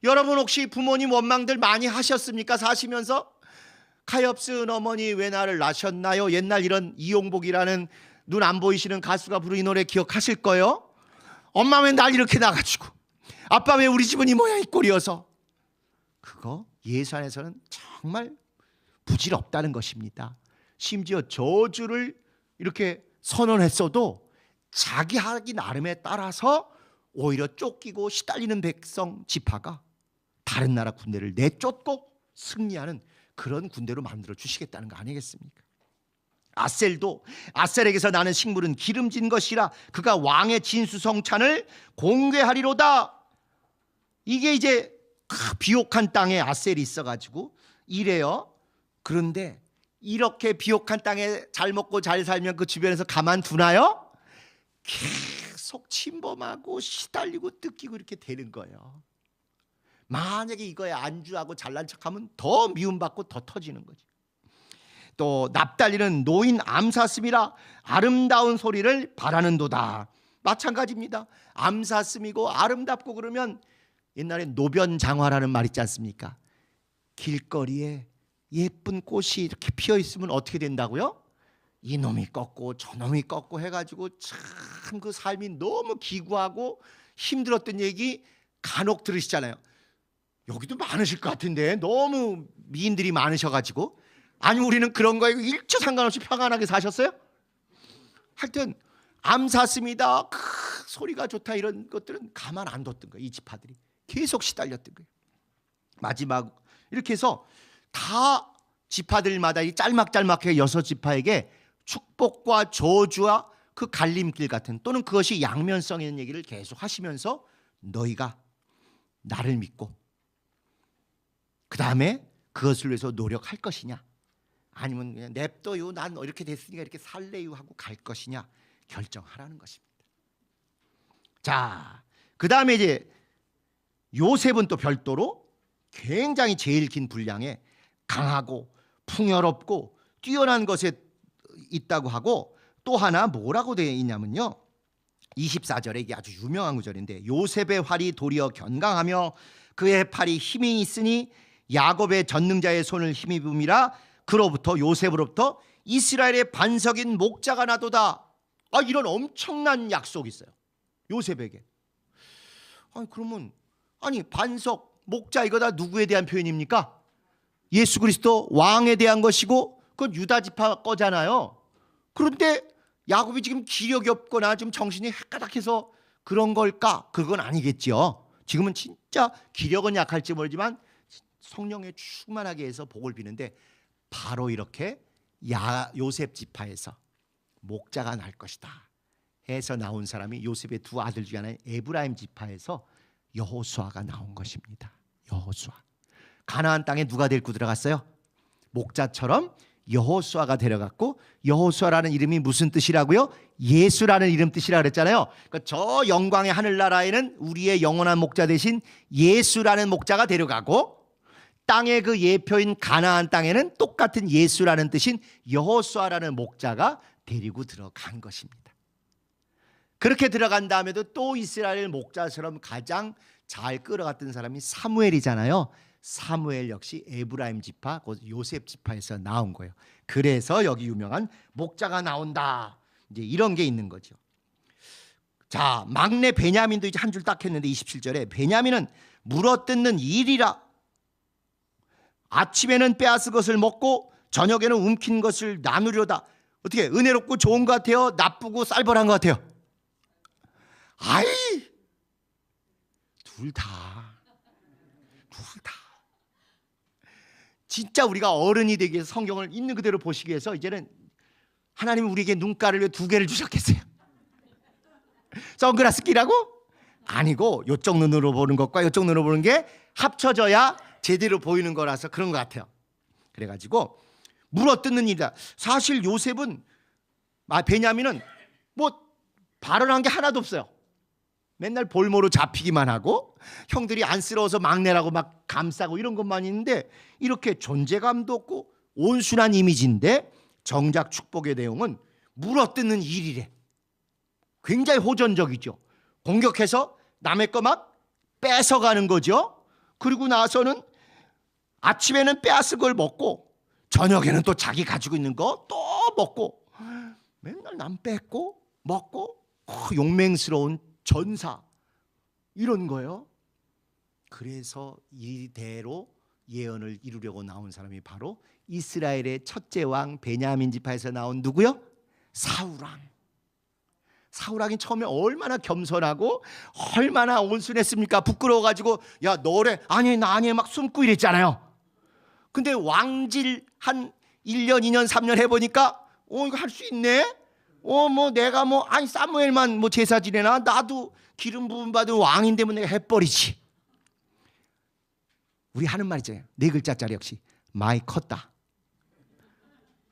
여러분 혹시 부모님 원망들 많이 하셨습니까? 사시면서 가엾은 어머니 왜 나를 낳으셨나요? 옛날 이런 이용복이라는 눈 안 보이시는 가수가 부른 이 노래 기억하실 거예요? 엄마 왜 날 이렇게 낳아가지고 아빠 왜 우리 집은 이 모양 이 꼴이어서 그거 예수 안에서는 정말 부질없다는 것입니다. 심지어 저주를 이렇게 선언했어도 자기 하기 나름에 따라서 오히려 쫓기고 시달리는 백성 지파가 다른 나라 군대를 내쫓고 승리하는 그런 군대로 만들어 주시겠다는 거 아니겠습니까? 아셀도 아셀에게서 나는 식물은 기름진 것이라 그가 왕의 진수성찬을 공개하리로다. 이게 이제 비옥한 땅에 아셀이 있어가지고 이래요. 그런데 이렇게 비옥한 땅에 잘 먹고 잘 살면 그 주변에서 가만두나요? 계속 침범하고 시달리고 뜯기고 이렇게 되는 거예요. 만약에 이거에 안주하고 잘난 척하면 더 미움받고 더 터지는 거죠. 또 납달리는 노인 암사슴이라 아름다운 소리를 바라는도다. 마찬가지입니다. 암사슴이고 아름답고 그러면 옛날에 노변장화라는 말 있지 않습니까? 길거리에 예쁜 꽃이 이렇게 피어 있으면 어떻게 된다고요? 이놈이 꺾고 저놈이 꺾고 해가지고 참 그 삶이 너무 기구하고 힘들었던 얘기 간혹 들으시잖아요. 여기도 많으실 것 같은데 너무 미인들이 많으셔가지고 아니 우리는 그런 거에 일초 상관없이 평안하게 사셨어요? 하여튼 암사슴이다 소리가 좋다 이런 것들은 가만 안 뒀던 거예요. 이 지파들이 계속 시달렸던 거예요. 마지막 이렇게 해서 다 지파들마다 이 짤막짤막하게 6지파에게 축복과 저주와 그 갈림길 같은 또는 그것이 양면성 있는 얘기를 계속 하시면서 너희가 나를 믿고 그 다음에 그것을 위해서 노력할 것이냐 아니면 그냥 냅둬요 난 이렇게 됐으니까 이렇게 살래요 하고 갈 것이냐 결정하라는 것입니다. 자, 그 다음에 이제 요셉은 또 별도로 굉장히 제일 긴 분량에 강하고 풍요롭고 뛰어난 것에 있다고 하고, 또 하나 뭐라고 되어 있냐면요, 24절에 이게 아주 유명한 구절인데, 요셉의 활이 도리어 견강하며 그의 팔이 힘이 있으니 야곱의 전능자의 손을 힘입음이라. 그로부터, 요셉으로부터 이스라엘의 반석인 목자가 나도다. 이런 엄청난 약속이 있어요, 요셉에게. 그러면 반석, 목자, 이거 다 누구에 대한 표현입니까? 예수 그리스도 왕에 대한 것이고, 그건 유다 지파 거잖아요. 그런데 야곱이 지금 기력이 없거나 좀 정신이 헷가닥해서 그런 걸까? 그건 아니겠죠. 지금은 진짜 기력은 약할지 모르지만 성령에 충만하게 해서 복을 비는데, 바로 이렇게 요셉 지파에서 목자가 날 것이다 해서 나온 사람이 요셉의 두 아들 중에 하나인 에브라임 지파에서 여호수아가 나온 것입니다. 여호수아. 가나안 땅에 누가 데리고 들어갔어요? 목자처럼 여호수아가 데려갔고, 여호수아라는 이름이 무슨 뜻이라고요? 예수라는 이름 뜻이라 그랬잖아요. 그러니까 저 영광의 하늘나라에는 우리의 영원한 목자 대신 예수라는 목자가 데려가고, 땅의 그 예표인 가나안 땅에는 똑같은 예수라는 뜻인 여호수아라는 목자가 데리고 들어간 것입니다. 그렇게 들어간 다음에도 또 이스라엘 목자처럼 가장 잘 끌어갔던 사람이 사무엘이잖아요. 사무엘 역시 에브라임 지파, 곧 요셉 지파에서 나온 거예요. 그래서 여기 유명한 목자가 나온다, 이제 이런 게 있는 거죠. 자, 막내 베냐민도 이제 한 줄 딱 했는데 27절에 베냐민은 물어뜯는 일이라. 아침에는 빼앗은 것을 먹고 저녁에는 움킨 것을 나누려다. 어떻게 은혜롭고 좋은 것 같아요? 나쁘고 쌀벌한 것 같아요? 둘 다. 진짜 우리가 어른이 되기 위해서 성경을 있는 그대로 보시기 위해서 이제는 하나님은 우리에게 눈가를 왜 두 개를 주셨겠어요? 선글라스 끼라고? 아니고 이쪽 눈으로 보는 것과 이쪽 눈으로 보는 게 합쳐져야 제대로 보이는 거라서 그런 것 같아요. 그래가지고 물어뜯는 일이다. 사실 요셉은, 베냐민은 뭐 발언한 게 하나도 없어요. 맨날 볼모로 잡히기만 하고 형들이 안쓰러워서 막내라고 막 감싸고 이런 것만 있는데, 이렇게 존재감도 없고 온순한 이미지인데 정작 축복의 내용은 물어뜯는 일이래. 굉장히 호전적이죠. 공격해서 남의 거 막 뺏어가는 거죠. 그리고 나서는 아침에는 빼앗은 걸 먹고 저녁에는 또 자기 가지고 있는 거 또 먹고, 맨날 남 뺏고 먹고, 용맹스러운 전사, 이런 거예요. 그래서 이대로 예언을 이루려고 나온 사람이 바로 이스라엘의 첫째 왕 베냐민 지파에서 나온 누구요? 사울왕. 사울왕이 처음에 얼마나 겸손하고 얼마나 온순했습니까? 부끄러워가지고 야 너래, 아니 나 아니에요 막 숨고 이랬잖아요. 근데 왕질 한 1년 2년 3년 해보니까 이거 할 수 있네. 뭐 내가 아니 사무엘만 제사 지내나, 나도 기름 부음 받은 왕인데 내가 해버리지. 우리 하는 말 있잖아요. 4글자짜리 역시 많이 컸다.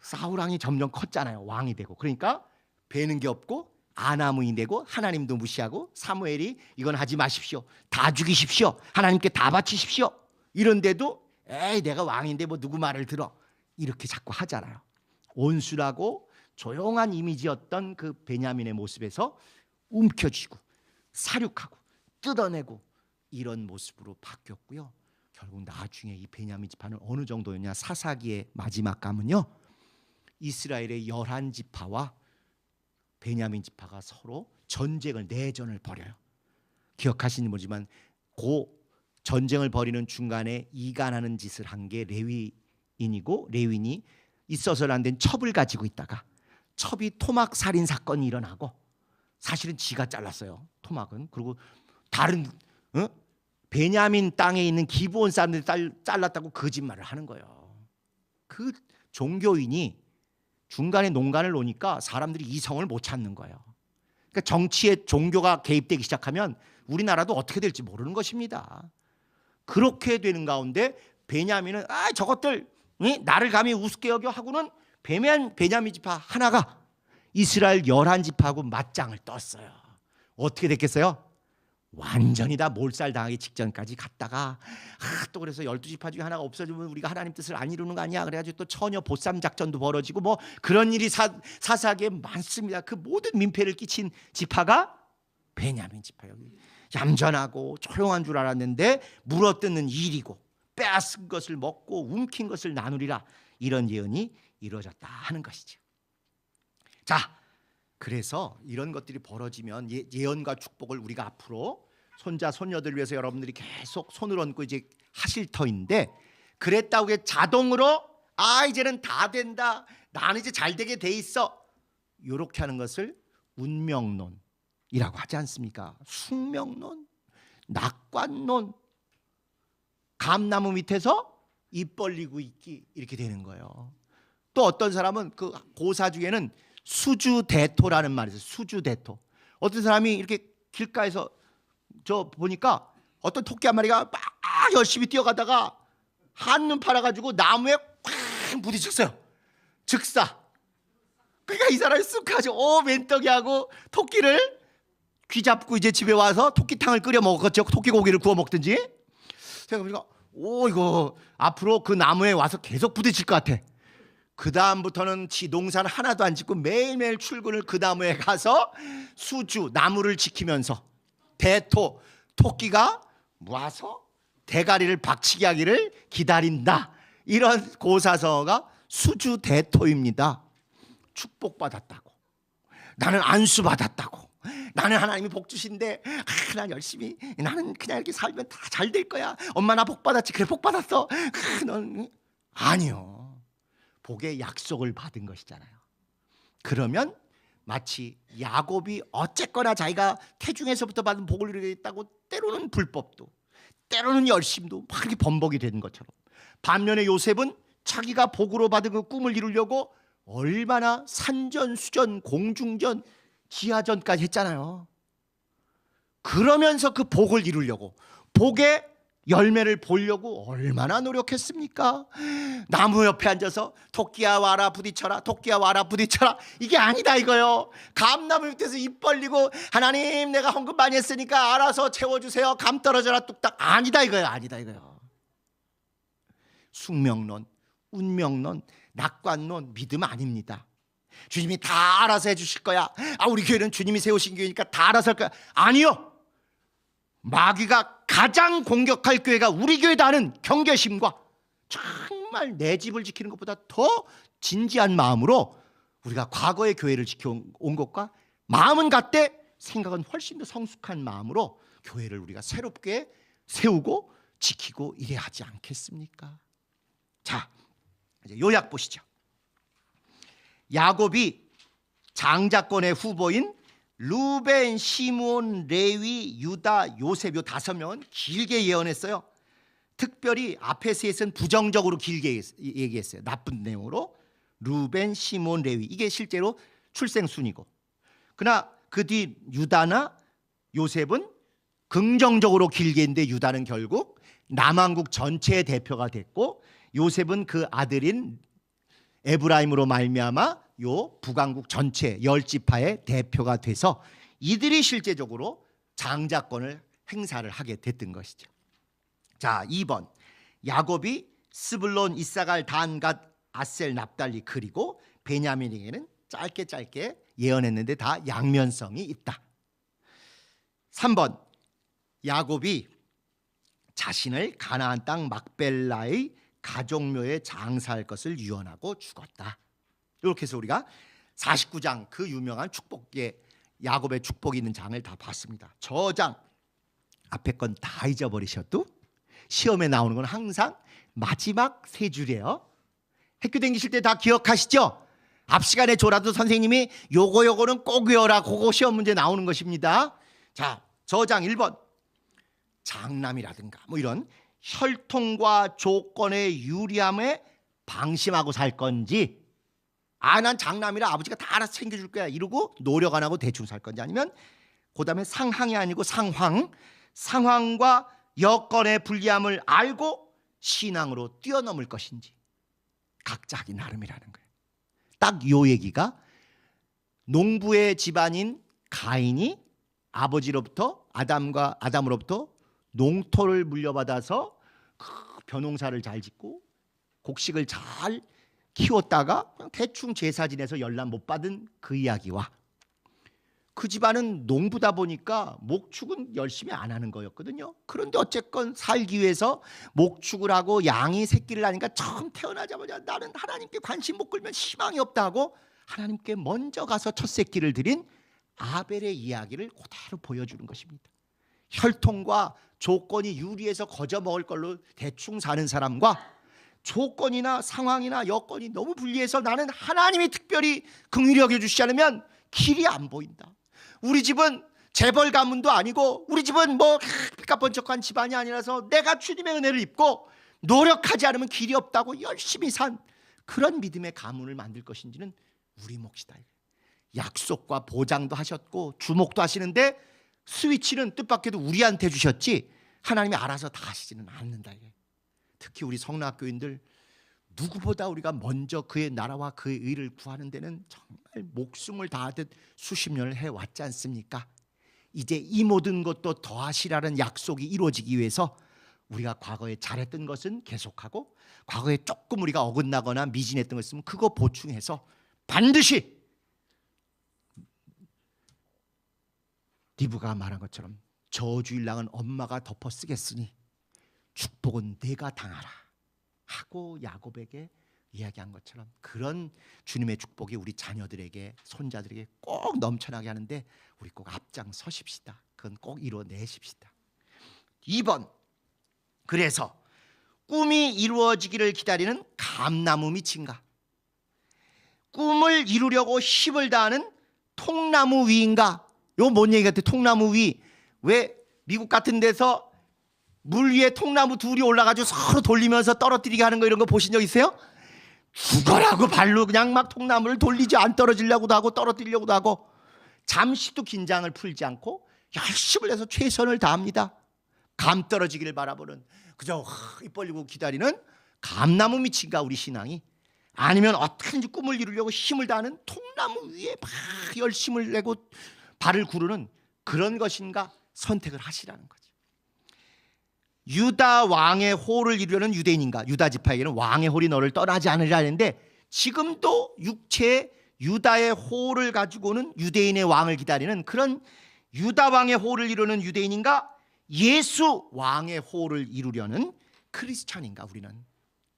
사울왕이 점점 컸잖아요. 왕이 되고. 그러니까 배는 게 없고 아나무인 되고 하나님도 무시하고, 사무엘이 이건 하지 마십시오, 다 죽이십시오, 하나님께 다 바치십시오, 이런데도 에이 내가 왕인데 누구 말을 들어, 이렇게 자꾸 하잖아요. 온순하고 조용한 이미지였던 그 베냐민의 모습에서 움켜쥐고 사륙하고 뜯어내고 이런 모습으로 바뀌었고요. 결국 나중에 이 베냐민 지파는 어느 정도였냐, 사사기의 마지막 감은요, 이스라엘의 11지파와 베냐민 지파가 서로 내전을 벌여요. 기억하시는지 모르지만 그 전쟁을 벌이는 중간에 이간하는 짓을 한 게 레위인이고, 레위인이 있어서는 안 된 첩을 가지고 있다가 첩이 토막 살인 사건이 일어나고, 사실은 지가 잘랐어요, 토막은. 그리고 다른 베냐민 땅에 있는 기브온 사람들이 잘랐다고 거짓말을 하는 거예요. 그 종교인이 중간에 농간을 놓으니까 사람들이 이성을 못 찾는 거예요. 그러니까 정치에 종교가 개입되기 시작하면 우리나라도 어떻게 될지 모르는 것입니다. 그렇게 되는 가운데 베냐민은 저것들 나를 감히 우습게 여겨 하고는 베냐민 지파 하나가 이스라엘 11지파하고 맞짱을 떴어요. 어떻게 됐겠어요? 완전히 다 몰살당하기 직전까지 갔다가 또 그래서 12지파 중에 하나가 없어지면 우리가 하나님 뜻을 안 이루는 거 아니야, 그래가지고 또 처녀 보쌈 작전도 벌어지고 뭐 그런 일이 사사기에 많습니다. 그 모든 민폐를 끼친 지파가 베냐민 지파예요. 얌전하고 조용한 줄 알았는데 물어뜯는 일이고 빼앗은 것을 먹고 움킨 것을 나누리라, 이런 예언이 이루어졌다 하는 것이죠. 자, 그래서 이런 것들이 벌어지면 예언과 축복을 우리가 앞으로 손자 손녀들 위해서 여러분들이 계속 손을 얹고 이제 하실 터인데, 그랬다고 자동으로 이제는 다 된다, 나는 이제 잘 되게 돼 있어, 이렇게 하는 것을 운명론이라고 하지 않습니까? 숙명론, 낙관론, 감나무 밑에서 입 벌리고 있기, 이렇게 되는 거예요. 또 어떤 사람은 그 고사 중에는 수주대토라는 말이 있어요. 수주대토. 어떤 사람이 이렇게 길가에서 저 보니까 어떤 토끼 한 마리가 막 열심히 뛰어가다가 한눈 팔아가지고 나무에 콱 부딪혔어요. 즉사. 그러니까 이 사람이 쑥 가지고 맨떡이 하고 토끼를 귀 잡고 이제 집에 와서 토끼탕을 끓여 먹었죠. 토끼 고기를 구워 먹든지. 생각해보니까 이거 앞으로 그 나무에 와서 계속 부딪힐 것 같아. 그 다음부터는 농사를 하나도 안 짓고 매일매일 출근을 그 나무에 가서 수주, 나무를 지키면서 대토, 토끼가 와서 대가리를 박치게 하기를 기다린다, 이런 고사서가 수주대토입니다. 축복받았다고, 나는 안수받았다고, 나는 하나님이 복 주신데 난 열심히, 나는 그냥 이렇게 살면 다 잘 될 거야, 엄마 나 복 받았지, 그래 복 받았어, 넌 아니요, 복의 약속을 받은 것이잖아요. 그러면 마치 야곱이 어쨌거나 자기가 태중에서부터 받은 복을 이루겠다고 때로는 불법도 때로는 열심도 막 이렇게 번복이 되는 것처럼, 반면에 요셉은 자기가 복으로 받은 그 꿈을 이루려고 얼마나 산전수전, 공중전, 지하전까지 했잖아요. 그러면서 그 복을 이루려고, 복의 열매를 보려고 얼마나 노력했습니까? 나무 옆에 앉아서 토끼야 와라 부딪혀라, 토끼야 와라 부딪혀라, 이게 아니다 이거요. 감나무 밑에서 입 벌리고 하나님 내가 헌금 많이 했으니까 알아서 채워주세요, 감 떨어져라 뚝딱, 아니다 이거요, 아니다 이거요. 숙명론, 운명론, 낙관론, 믿음 아닙니다. 주님이 다 알아서 해주실 거야, 우리 교회는 주님이 세우신 교회니까 다 알아서 할 거야, 아니요. 마귀가 가장 공격할 교회가 우리 교회다 하는 경계심과 정말 내 집을 지키는 것보다 더 진지한 마음으로 우리가 과거의 교회를 지켜온 것과 마음은 같되 생각은 훨씬 더 성숙한 마음으로 교회를 우리가 새롭게 세우고 지키고 이래야 하지 않겠습니까? 자, 이제 요약 보시죠. 야곱이 장자권의 후보인 루벤, 시므온, 레위, 유다, 요셉, 요 5명은 길게 예언했어요. 특별히 아페스에서는 부정적으로 길게 얘기했어요. 나쁜 내용으로. 루벤, 시므온, 레위, 이게 실제로 출생순이고, 그러나 그 뒤 유다나 요셉은 긍정적으로 길게 했는데 유다는 결국 남왕국 전체의 대표가 됐고, 요셉은 그 아들인 에브라임으로 말미암아 요 북왕국 전체 10지파의 대표가 돼서 이들이 실제적으로 장자권을 행사를 하게 됐던 것이죠. 자, 2번 야곱이 스불론, 이사갈, 단, 갓, 아셀, 납달리, 그리고 베냐민에게는 짧게 예언했는데 다 양면성이 있다. 3번 야곱이 자신을 가나안 땅 막벨라의 가족묘에 장사할 것을 유언하고 죽었다. 이렇게 해서 우리가 49장 그 유명한 축복의 야곱의 축복이 있는 장을 다 봤습니다. 저 장 앞에 건 다 잊어버리셔도 시험에 나오는 건 항상 마지막 3줄이에요. 학교 다니실 때 다 기억하시죠? 앞 시간에 줘라도 선생님이 요거는 꼭 외워라, 그거 시험 문제 나오는 것입니다. 자, 저 장 1번 장남이라든가 뭐 이런 혈통과 조건의 유리함에 방심하고 살 건지, 난 장남이라 아버지가 다 알아서 챙겨줄 거야 이러고 노력 안 하고 대충 살 건지, 아니면 그 다음에 상황이 아니고 상황과 여건의 불리함을 알고 신앙으로 뛰어넘을 것인지, 각자 하기 나름이라는 거예요. 딱 요 얘기가 농부의 집안인 가인이 아버지로부터 아담으로부터 농토를 물려받아서 그 벼농사를 잘 짓고 곡식을 잘 키웠다가 그냥 대충 제사 지내서 연락 못 받은 그 이야기와, 그 집안은 농부다 보니까 목축은 열심히 안 하는 거였거든요. 그런데 어쨌건 살기 위해서 목축을 하고 양이 새끼를 낳으니까 처음 태어나자마자 나는 하나님께 관심 못 끌면 희망이 없다 하고 하나님께 먼저 가서 첫 새끼를 드린 아벨의 이야기를 그대로 보여주는 것입니다. 혈통과 조건이 유리해서 거저 먹을 걸로 대충 사는 사람과 조건이나 상황이나 여건이 너무 불리해서 나는 하나님이 특별히 긍휼히 여겨주시지 않으면 길이 안 보인다. 우리 집은 재벌 가문도 아니고 우리 집은 뭐 삐까번쩍한 집안이 아니라서 내가 주님의 은혜를 입고 노력하지 않으면 길이 없다고 열심히 산 그런 믿음의 가문을 만들 것인지는 우리 몫이다. 약속과 보장도 하셨고 주목도 하시는데 스위치는 뜻밖에도 우리한테 주셨지 하나님이 알아서 다 하시지는 않는다. 특히 우리 성락교인들 누구보다 우리가 먼저 그의 나라와 그의 의를 구하는 데는 정말 목숨을 다하듯 수십 년을 해왔지 않습니까? 이제 이 모든 것도 더하시라는 약속이 이루어지기 위해서 우리가 과거에 잘했던 것은 계속하고 과거에 조금 우리가 어긋나거나 미진했던 것 있으면 그거 보충해서 반드시 리브가 말한 것처럼 저주일랑은 엄마가 덮어 쓰겠으니 축복은 내가 당하라 하고 야곱에게 이야기한 것처럼 그런 주님의 축복이 우리 자녀들에게 손자들에게 꼭 넘쳐나게 하는데 우리 꼭 앞장서십시다. 그건 꼭 이뤄내십시다. 2번, 그래서 꿈이 이루어지기를 기다리는 감나무 밑인가, 꿈을 이루려고 힘을 다하는 통나무 위인가. 이거 뭔 얘기 같아? 통나무 위. 왜 미국 같은 데서 물 위에 통나무 둘이 올라가지고 서로 돌리면서 떨어뜨리게 하는 거 이런 거 보신 적 있어요? 죽어라고 발로 그냥 막 통나무를 돌리지, 안 떨어지려고도 하고 떨어뜨리려고도 하고 잠시도 긴장을 풀지 않고 열심을 내서 최선을 다합니다. 감 떨어지기를 바라보는, 그저 입 벌리고 기다리는 감나무 밑인가 우리 신앙이? 아니면 어떻게든지 꿈을 이루려고 힘을 다하는 통나무 위에 막 열심을 내고 발을 구르는 그런 것인가? 선택을 하시라는 거죠. 유다 왕의 호를 이루려는 유대인인가? 유다 지파에게는 왕의 홀이 너를 떠나지 않으리라 했는데 지금도 육체의 유다의 호를 가지고는 유대인의 왕을 기다리는 그런 유다 왕의 호를 이루는 유대인인가? 예수 왕의 호를 이루려는 크리스찬인가? 우리는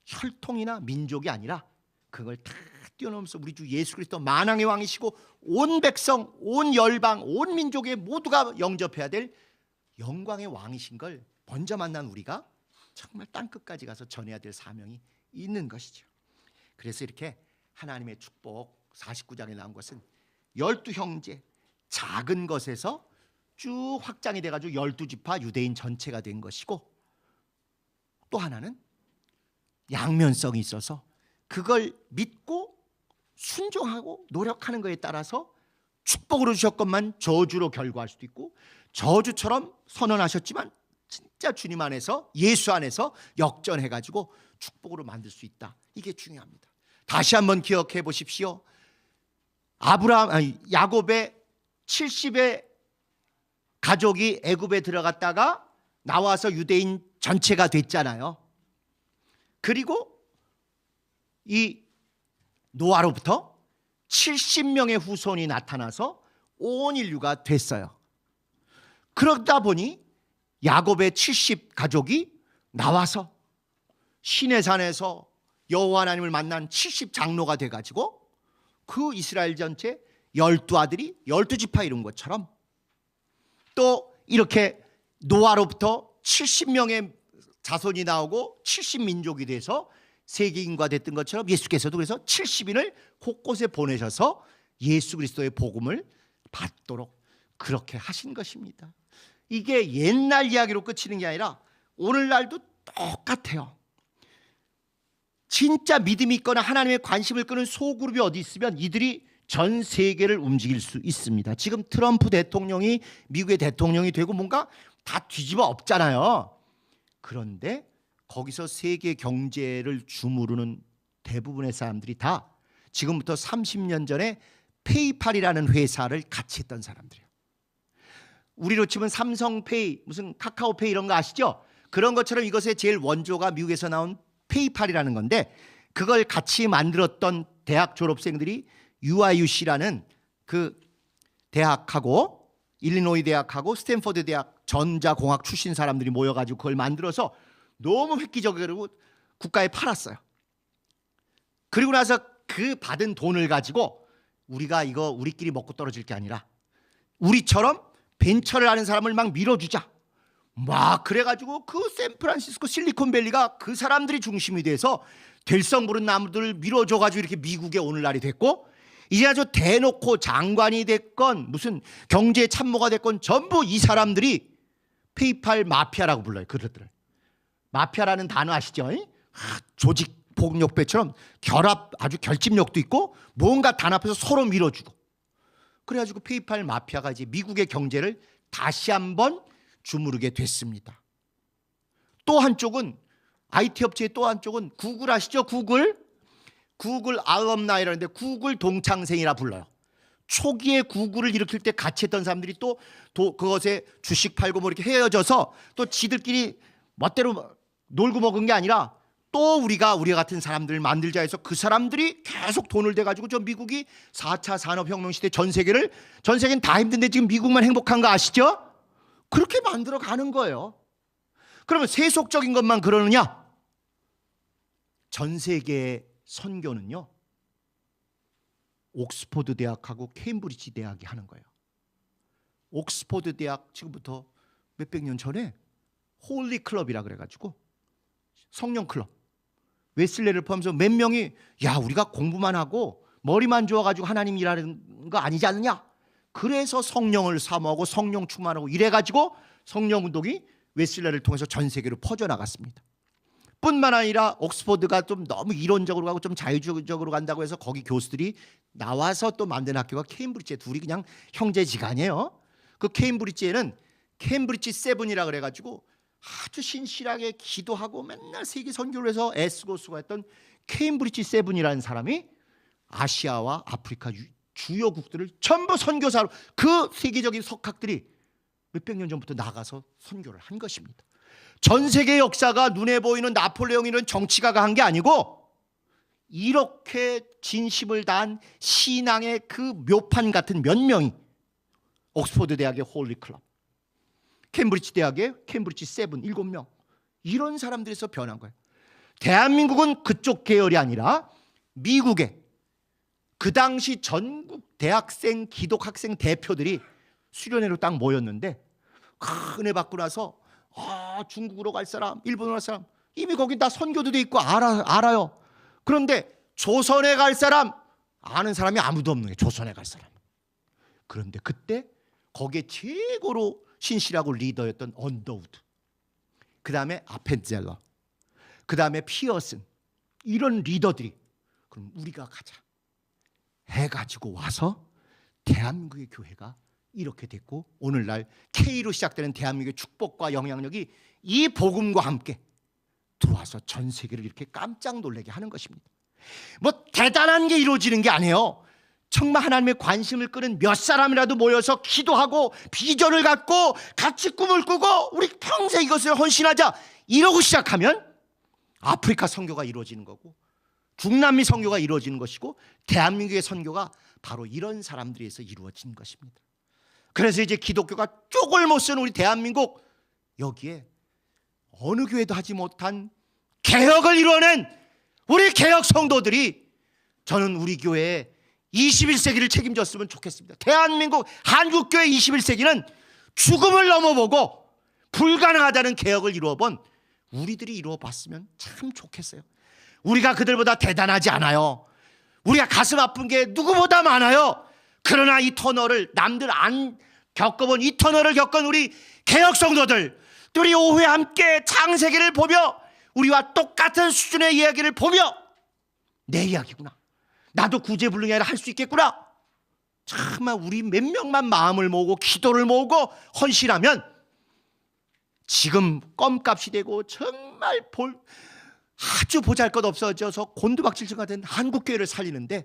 혈통이나 민족이 아니라 그걸 다 뛰어넘어서 우리 주 예수 그리스도 만왕의 왕이시고 온 백성, 온 열방, 온 민족의 모두가 영접해야 될 영광의 왕이신 걸 먼저 만난 우리가 정말 땅끝까지 가서 전해야 될 사명이 있는 것이죠. 그래서 이렇게 하나님의 축복 49장에 나온 것은 12형제 작은 것에서 쭉 확장이 돼가지고 12지파 유대인 전체가 된 것이고, 또 하나는 양면성이 있어서 그걸 믿고 순종하고 노력하는 것에 따라서 축복으로 주셨건만 저주로 결과할 수도 있고, 저주처럼 선언하셨지만 진짜 주님 안에서 예수 안에서 역전해가지고 축복으로 만들 수 있다. 이게 중요합니다. 다시 한번 기억해 보십시오. 야곱의 70의 가족이 애굽에 들어갔다가 나와서 유대인 전체가 됐잖아요. 그리고 이 노아로부터 70명의 후손이 나타나서 온 인류가 됐어요. 그러다 보니 야곱의 70 가족이 나와서 시내산에서 여호와 하나님을 만난 70 장로가 돼가지고 그 이스라엘 전체 12아들이 12지파 이룬 것처럼, 또 이렇게 노아로부터 70명의 자손이 나오고 70민족이 돼서 세계인과 됐던 것처럼 예수께서도 그래서 70인을 곳곳에 보내셔서 예수 그리스도의 복음을 받도록 그렇게 하신 것입니다. 이게 옛날 이야기로 그치는 게 아니라 오늘날도 똑같아요. 진짜 믿음이 있거나 하나님의 관심을 끄는 소그룹이 어디 있으면 이들이 전 세계를 움직일 수 있습니다. 지금 트럼프 대통령이 미국의 대통령이 되고 뭔가 다 뒤집어 엎잖아요. 그런데 거기서 세계 경제를 주무르는 대부분의 사람들이 다 지금부터 30년 전에 페이팔이라는 회사를 같이 했던 사람들이에요. 우리로 치면 삼성페이, 무슨 카카오페이 이런 거 아시죠? 그런 것처럼 이것의 제일 원조가 미국에서 나온 페이팔이라는 건데, 그걸 같이 만들었던 대학 졸업생들이 UIUC라는 그 대학하고 일리노이 대학하고 스탠퍼드 대학 전자공학 출신 사람들이 모여가지고 그걸 만들어서 너무 획기적으로 국가에 팔았어요. 그리고 나서 그 받은 돈을 가지고 우리가 이거 우리끼리 먹고 떨어질 게 아니라 우리처럼 벤처를 하는 사람을 막 밀어주자. 막 그래가지고 그 샌프란시스코 실리콘밸리가 그 사람들이 중심이 돼서 될성 부른 나무들을 밀어줘가지고 이렇게 미국의 오늘날이 됐고, 이제 아주 대놓고 장관이 됐건 무슨 경제 참모가 됐건 전부 이 사람들이 페이팔 마피아라고 불러요. 그들을. 마피아라는 단어 아시죠? 조직 폭력배처럼 결합, 아주 결집력도 있고 뭔가 단합해서 서로 밀어주고, 그래가지고 페이팔 마피아가 이제 미국의 경제를 다시 한번 주무르게 됐습니다. 또 한쪽은 IT 업체의 또 한쪽은 구글 아시죠? 구글 알럼나이라는데 구글 동창생이라 불러요. 초기에 구글을 일으킬 때 같이 했던 사람들이 또 그것에 주식 팔고 뭐 이렇게 헤어져서 또 지들끼리 멋대로 놀고 먹은 게 아니라 또 우리가 같은 사람들을 만들자 해서 그 사람들이 계속 돈을 대가지고 저 미국이 4차 산업혁명 시대 전 세계는 다 힘든데 지금 미국만 행복한 거 아시죠? 그렇게 만들어 가는 거예요. 그러면 세속적인 것만 그러느냐? 전 세계의 선교는요, 옥스퍼드 대학하고 케임브리지 대학이 하는 거예요. 옥스퍼드 대학 지금부터 몇백 년 전에 홀리 클럽이라 그래가지고 성령 클럽, 웨슬레를 포함해서 몇 명이 야 우리가 공부만 하고 머리만 좋아가지고 하나님이라는 거 아니지 않느냐? 그래서 성령을 사모하고 성령 충만하고 이래가지고 성령 운동이 웨슬레를 통해서 전 세계로 퍼져나갔습니다. 뿐만 아니라 옥스퍼드가 좀 너무 이론적으로 가고 좀 자유적으로 간다고 해서 거기 교수들이 나와서 또 만든 학교가 케임브리지에, 둘이 그냥 형제지간이에요. 그 케임브리지에는 케임브리지 7이라 그래가지고 아주 신실하게 기도하고 맨날 세계 선교를 해서 애쓰고 수고했던 케임브리지 7이라는 사람이 아시아와 아프리카 주요국들을 전부 선교사로, 그 세계적인 석학들이 몇백 년 전부터 나가서 선교를 한 것입니다. 전 세계 역사가 눈에 보이는 나폴레옹 이런 정치가가 한 게 아니고 이렇게 진심을 다한 신앙의 그 묘판 같은 몇 명이 옥스퍼드 대학의 홀리 클럽, 캠브리지 대학의 캠브리지 7, 7명, 이런 사람들에서 변한 거예요. 대한민국은 그쪽 계열이 아니라 미국의 그 당시 전국 대학생 기독학생 대표들이 수련회로 딱 모였는데, 큰 은혜 받고 나서 중국으로 갈 사람, 일본으로 갈 사람, 이미 거기 다 선교도 돼 있고 알아요. 그런데 조선에 갈 사람 아는 사람이 아무도 없는 게 조선에 갈 사람. 그런데 그때 거기에 최고로 신실하고 리더였던 언더우드, 그 다음에 아펜젤러, 그 다음에 피어슨, 이런 리더들이 그럼 우리가 가자 해가지고 와서 대한민국의 교회가 이렇게 됐고, 오늘날 K로 시작되는 대한민국의 축복과 영향력이 이 복음과 함께 들어와서 전 세계를 이렇게 깜짝 놀라게 하는 것입니다. 뭐 대단한 게 이루어지는 게 아니에요. 정말 하나님의 관심을 끄는 몇 사람이라도 모여서 기도하고 비전을 갖고 같이 꿈을 꾸고 우리 평생 이것을 헌신하자 이러고 시작하면 아프리카 선교가 이루어지는 거고, 중남미 선교가 이루어지는 것이고, 대한민국의 선교가 바로 이런 사람들에서 이루어진 것입니다. 그래서 이제 기독교가 쪽을 못 쓰는 우리 대한민국, 여기에 어느 교회도 하지 못한 개혁을 이루어낸 우리 개혁 성도들이, 저는 우리 교회에 21세기를 책임졌으면 좋겠습니다. 대한민국 한국교회 21세기는 죽음을 넘어보고 불가능하다는 개혁을 이루어본 우리들이 이루어봤으면 참 좋겠어요. 우리가 그들보다 대단하지 않아요. 우리가 가슴 아픈 게 누구보다 많아요. 그러나 이 터널을, 남들 안 겪어본 이 터널을 겪은 우리 개혁 성도들, 우리 오후에 함께 창세기를 보며 우리와 똑같은 수준의 이야기를 보며 내 이야기구나, 나도 구제불능이라 할 수 있겠구나, 정말 우리 몇 명만 마음을 모으고 기도를 모으고 헌신하면 지금 껌값이 되고 정말 아주 보잘것 없어져서 곤두박질처럼 된 한국교회를 살리는데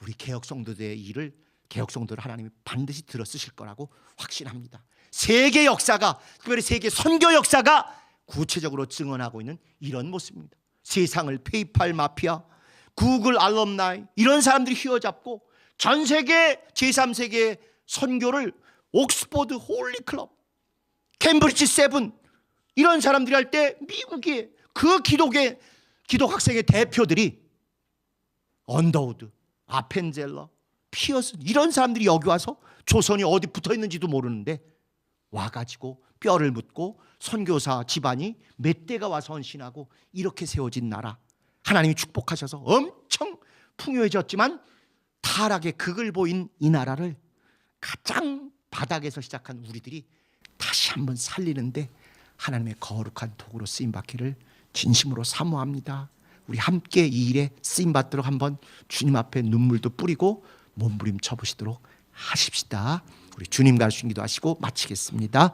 우리 개혁 성도들의 일을 개혁성도를 하나님이 반드시 들어 쓰실 거라고 확신합니다. 세계 역사가, 특별히 세계 선교 역사가 구체적으로 증언하고 있는 이런 모습입니다. 세상을 페이팔 마피아, 구글 알럼나이 이런 사람들이 휘어잡고 전 세계 제3세계 선교를 옥스퍼드 홀리클럽, 캠브리지 세븐 이런 사람들이 할 때 미국의 그 기독 학생의 대표들이 언더우드, 아펜젤러, 피어슨 이런 사람들이 여기 와서 조선이 어디 붙어 있는지도 모르는데 와가지고 뼈를 묻고 선교사 집안이 몇 대가 와서 헌신하고 이렇게 세워진 나라, 하나님이 축복하셔서 엄청 풍요해졌지만 타락의 극을 보인 이 나라를 가장 바닥에서 시작한 우리들이 다시 한번 살리는데 하나님의 거룩한 도구로 쓰임받기를 진심으로 사모합니다. 우리 함께 이 일에 쓰임받도록 한번 주님 앞에 눈물도 뿌리고 몸부림쳐 보시도록 하십시다. 우리 주님 가르치신 기도하시고 마치겠습니다.